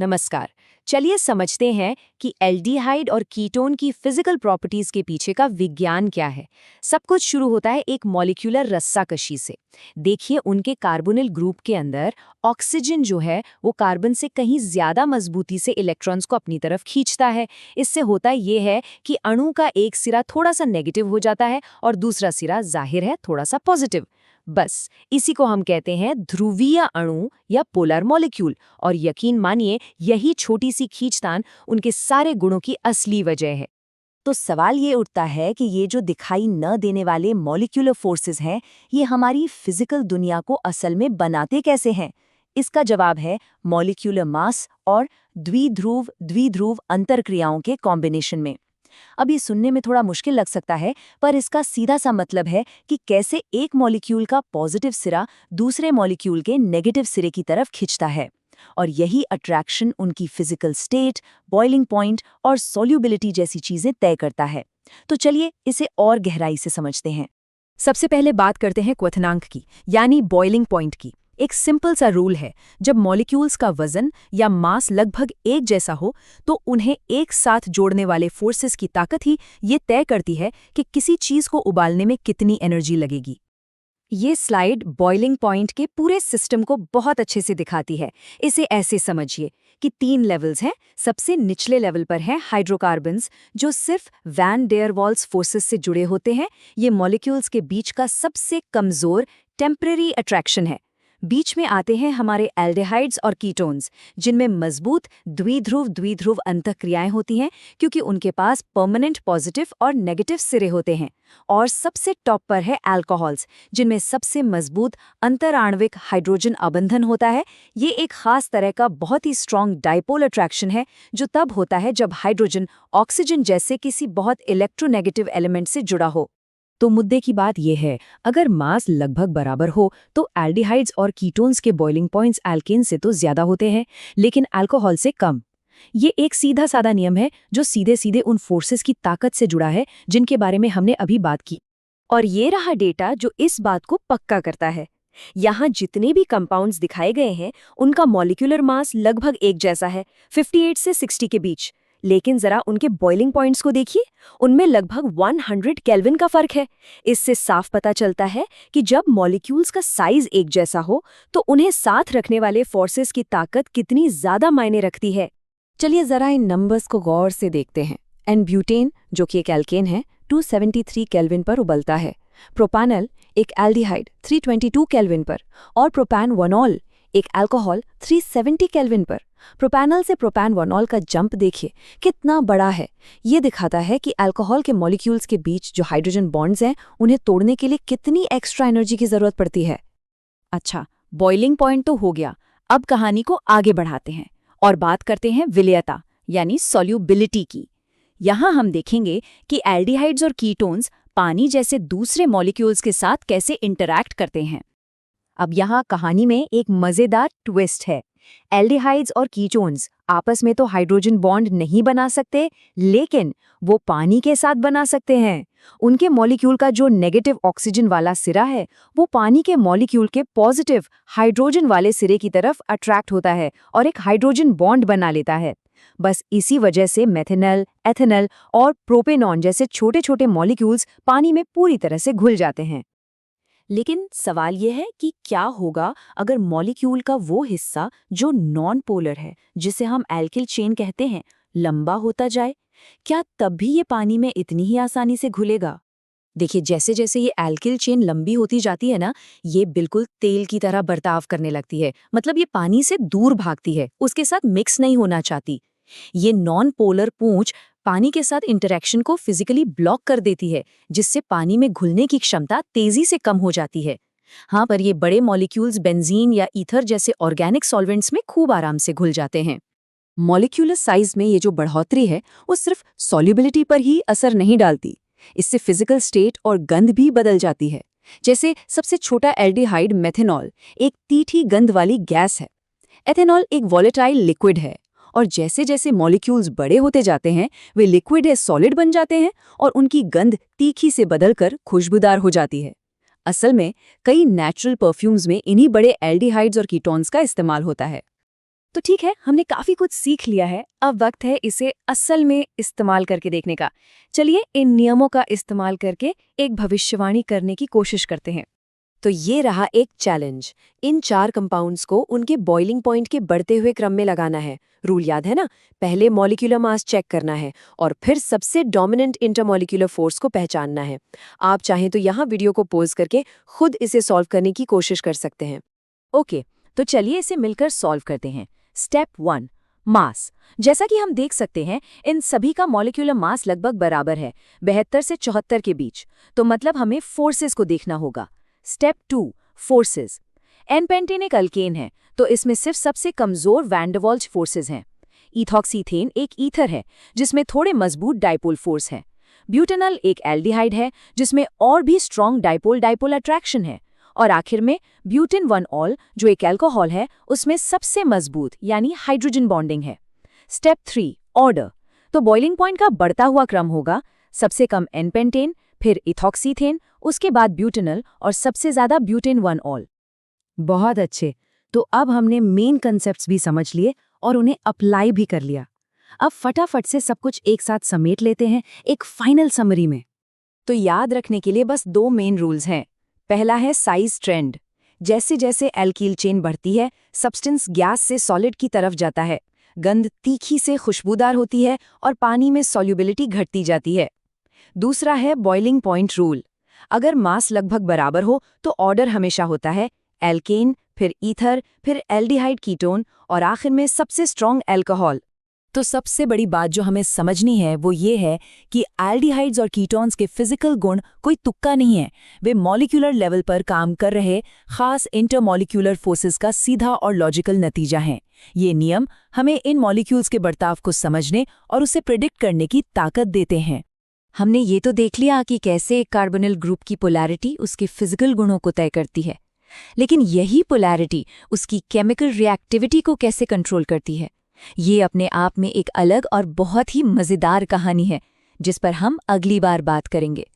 नमस्कार। चलिए समझते हैं कि एल्डिहाइड और कीटोन की फिजिकल प्रॉपर्टीज के पीछे का विज्ञान क्या है। सब कुछ शुरू होता है एक मॉलिक्यूलर रस्साकशी से। देखिए, उनके कार्बोनिल ग्रुप के अंदर ऑक्सीजन जो है वो कार्बन से कहीं ज्यादा मजबूती से इलेक्ट्रॉन्स को अपनी तरफ खींचता है। इससे होता ये है कि अणु का एक सिरा थोड़ा सा नेगेटिव हो जाता है और दूसरा सिरा जाहिर है थोड़ा सा पॉजिटिव। बस इसी को हम कहते हैं ध्रुवीय अणु या पोलर मॉलिक्यूल। और यकीन मानिए, यही छोटी सी खींचतान उनके सारे गुणों की असली वजह है। तो सवाल ये उठता है कि ये जो दिखाई न देने वाले मॉलिक्यूलर फोर्सेस हैं, ये हमारी फिजिकल दुनिया को असल में बनाते कैसे हैं? इसका जवाब है मॉलिक्यूलर मास और द्विध्रुव द्विध्रुव अंतरक्रियाओं के कॉम्बिनेशन में। अब ये सुनने में थोड़ा मुश्किल लग सकता है, पर इसका सीधा सा मतलब है कि कैसे एक मॉलिक्यूल का पॉजिटिव सिरा दूसरे मॉलिक्यूल के नेगेटिव सिरे की तरफ खिंचता है। और यही अट्रैक्शन उनकी फिजिकल स्टेट, बॉइलिंग पॉइंट और सॉल्युबिलिटी जैसी चीजें तय करता है। तो चलिए इसे और गहराई से समझते हैं। सबसे पहले बात करते हैं क्वथनांक की, यानी बॉइलिंग पॉइंट की। एक सिंपल सा रूल है, जब मॉलिक्यूल्स का वजन या मास लगभग एक जैसा हो तो उन्हें एक साथ जोड़ने वाले फोर्सेस की ताकत ही ये तय करती है कि किसी चीज को उबालने में कितनी एनर्जी लगेगी। ये स्लाइड बॉइलिंग पॉइंट के पूरे सिस्टम को बहुत अच्छे से दिखाती है। इसे ऐसे समझिए कि 3 लेवल्स हैं। सबसे निचले लेवल पर हैं हाइड्रोकार्बन्स, जो सिर्फ वैन डेयर वाल्स फोर्सेस से जुड़े होते हैं। ये मॉलिक्यूल्स के बीच का सबसे कमजोर टेम्परेरी अट्रैक्शन है। बीच में आते हैं हमारे एल्डिहाइड्स और कीटोन्स, जिनमें मजबूत द्विध्रुव द्विध्रुव अंतःक्रियाएं होती हैं, क्योंकि उनके पास परमानेंट पॉजिटिव और नेगेटिव सिरे होते हैं। और सबसे टॉप पर है अल्कोहल्स, जिनमें सबसे मजबूत अंतराण्विक हाइड्रोजन अबंधन होता है। ये एक खास तरह का बहुत ही स्ट्रॉन्ग डाइपोल अट्रैक्शन है, जो तब होता है जब हाइड्रोजन ऑक्सीजन जैसे किसी बहुत इलेक्ट्रोनेगेटिव एलिमेंट से जुड़ा हो। तो मुद्दे की बात यह है, अगर मास लगभग बराबर हो तो एल्डिहाइड्स और कीटोन्स के बॉइलिंग पॉइंट्स एल्केन से तो ज्यादा होते हैं, लेकिन अल्कोहल से कम। ये एक सीधा साधा नियम है जो सीधे सीधे उन फोर्सेस की ताकत से जुड़ा है जिनके बारे में हमने अभी बात की। और ये रहा डेटा जो इस बात को पक्का करता है। यहाँ जितने भी कंपाउंड्स दिखाए गए हैं, उनका मॉलिक्यूलर मास लगभग एक जैसा है, 58 से 60 के बीच। लेकिन जरा उनके बॉइलिंग पॉइंट्स को देखिए, उनमें लगभग 100 केल्विन का फर्क है। इससे साफ पता चलता है कि जब मॉलिक्यूल्स का साइज एक जैसा हो तो उन्हें साथ रखने वाले फोर्सेस की ताकत कितनी ज्यादा मायने रखती है। चलिए जरा इन नंबर्स को गौर से देखते हैं। एन-ब्यूटेन, जो कि एक एल्केन है, 273 केल्विन पर उबलता है। प्रोपानल, एक एल्डिहाइड, 322 केल्विन पर। और प्रोपान-वनॉल, एक अल्कोहल, 370 केल्विन पर। प्रोपानल से प्रोपान-वनॉल का जंप देखिए कितना बड़ा है। ये दिखाता है कि अल्कोहल के मॉलिक्यूल्स के बीच जो हाइड्रोजन बॉन्ड्स हैं, उन्हें तोड़ने के लिए कितनी एक्स्ट्रा एनर्जी की जरूरत पड़ती है। अच्छा, बॉइलिंग पॉइंट तो हो गया। अब कहानी को आगे बढ़ाते हैं और बात करते हैं विलेयता यानी सॉल्युबिलिटी की। यहाँ हम देखेंगे कि एल्डिहाइड्स और कीटोन्स पानी जैसे दूसरे मॉलिक्यूल्स के साथ कैसे इंटरैक्ट करते हैं। अब यहाँ कहानी में एक मजेदार ट्विस्ट है। एल्डिहाइड्स और कीटोन्स आपस में तो हाइड्रोजन बॉन्ड नहीं बना सकते, लेकिन वो पानी के साथ बना सकते हैं। उनके मॉलिक्यूल का जो नेगेटिव ऑक्सीजन वाला सिरा है, वो पानी के मॉलिक्यूल के पॉजिटिव हाइड्रोजन वाले सिरे की तरफ अट्रैक्ट होता है और एक हाइड्रोजन बॉन्ड बना लेता है। बस इसी वजह से मेथेनॉल, एथेनॉल और प्रोपेनॉन जैसे छोटे छोटे मॉलिक्यूल्स पानी में पूरी तरह से घुल जाते हैं। लेकिन सवाल यह है कि क्या होगा अगर मॉलिक्यूल का वो हिस्सा जो नॉन पोलर है, जिसे हम एल्किल चेन कहते हैं, लंबा होता जाए? क्या तब भी ये पानी में इतनी ही आसानी से घुलेगा? देखिए, जैसे जैसे ये एल्किल चेन लंबी होती जाती है ना, ये बिल्कुल तेल की तरह बर्ताव करने लगती है। मतलब ये पानी से दूर भागती है, उसके साथ मिक्स नहीं होना चाहती। ये नॉन पोलर पूंछ पानी के साथ इंटरेक्शन को फिजिकली ब्लॉक कर देती है, जिससे पानी में घुलने की क्षमता तेजी से कम हो जाती है। हाँ, पर ये बड़े मॉलिक्यूल्स बेंजीन या ईथर जैसे ऑर्गेनिक सॉल्वेंट्स में खूब आराम से घुल जाते हैं। मॉलिक्यूलर साइज में ये जो बढ़ोतरी है, वो सिर्फ सॉल्युबिलिटी पर ही असर नहीं डालती। इससे फिजिकल स्टेट और गंध भी बदल जाती है। जैसे सबसे छोटा एल्डिहाइड मेथेनॉल एक तीखी गंध वाली गैस है। एथेनॉल एक वॉलेटाइल लिक्विड है, और जैसे जैसे मॉलिक्यूल्स बड़े होते जाते हैं, वे लिक्विड है सॉलिड बन जाते हैं और उनकी गंध तीखी से बदलकर खुशबूदार हो जाती है। असल में कई नेचुरल परफ्यूम्स में इन्हीं बड़े एल्डिहाइड्स और कीटोन्स का इस्तेमाल होता है। तो ठीक है, हमने काफी कुछ सीख लिया है, अब वक्त है इसे असल में इस्तेमाल करके देखने का। चलिए इन नियमों का इस्तेमाल करके एक भविष्यवाणी करने की कोशिश करते हैं। तो ये रहा एक चैलेंज। इन 4 कंपाउंड्स को उनके बॉइलिंग पॉइंट के बढ़ते हुए क्रम में लगाना है। रूल याद है ना? पहले मॉलिक्यूलर मास चेक करना है और फिर सबसे डोमिनेंट इंटरमॉलिक्यूलर फोर्स को पहचानना है। आप चाहें तो यहाँ वीडियो को पॉज करके खुद इसे सॉल्व करने की कोशिश कर सकते हैं। ओके, तो चलिए इसे मिलकर सॉल्व करते हैं। स्टेप 1, मास। जैसा कि हम देख सकते हैं, इन सभी का मॉलिक्यूलर मास लगभग बराबर है, 72 से 74 के बीच। तो मतलब हमें फोर्सेस को देखना होगा। Step 2, forces. एन-पेंटेन एक अल्केन है, तो इसमें सिर्फ सबसे कमजोर वैन डर वाल्स फोर्सेस हैं। इथॉक्सीथेन एक ईथर है, जिसमें थोड़े मजबूत डाइपोल फोर्स है। ब्यूटेनॉल एक एल्डिहाइड है, जिसमें और भी स्ट्रॉन्ग डाइपोल-डाइपोल अट्रैक्शन है। और आखिर में ब्यूटेन 1-ऑल, जो एक अल्कोहल है, उसमें सबसे मजबूत यानी हाइड्रोजन बॉन्डिंग है। Step 3, order. तो बॉइलिंग पॉइंट का बढ़ता हुआ क्रम होगा, सबसे कम एन-पेंटेन, फिर इथॉक्सीथेन, उसके बाद ब्यूटेनॉल और सबसे ज्यादा ब्यूटेन 1-ऑल। बहुत अच्छे। तो अब हमने मेन कंसेप्ट्स भी समझ लिए और उन्हें अप्लाई भी कर लिया। अब फटाफट से सब कुछ एक साथ समेट लेते हैं एक फाइनल समरी में। तो याद रखने के लिए बस 2 मेन रूल्स हैं। पहला है साइज ट्रेंड। जैसे जैसे एल्कील चेन बढ़ती है, सब्सटेंस गैस से सॉलिड की तरफ जाता है, गंध तीखी से खुशबूदार होती है और पानी में सॉल्युबिलिटी घटती जाती है। दूसरा है बॉइलिंग पॉइंट रूल। अगर मास लगभग बराबर हो तो ऑर्डर हमेशा होता है एल्केन, फिर ईथर, फिर एल्डिहाइड कीटोन और आखिर में सबसे स्ट्रॉन्ग अल्कोहल। तो सबसे बड़ी बात जो हमें समझनी है वो ये है कि एल्डिहाइड्स और कीटोन्स के फिजिकल गुण कोई तुक्का नहीं है। वे मॉलिक्यूलर लेवल पर काम कर रहे खास इंटरमॉलिक्यूलर फोर्सेस का सीधा और लॉजिकल नतीजा हैं। ये नियम हमें इन मॉलिक्यूल्स के बर्ताव को समझने और उसे प्रिडिक्ट करने की ताकत देते हैं। हमने ये तो देख लिया कि कैसे एक कार्बोनिल ग्रुप की पोलैरिटी उसके फिजिकल गुणों को तय करती है, लेकिन यही पोलैरिटी उसकी केमिकल रिएक्टिविटी को कैसे कंट्रोल करती है, ये अपने आप में एक अलग और बहुत ही मज़ेदार कहानी है, जिस पर हम अगली बार बात करेंगे।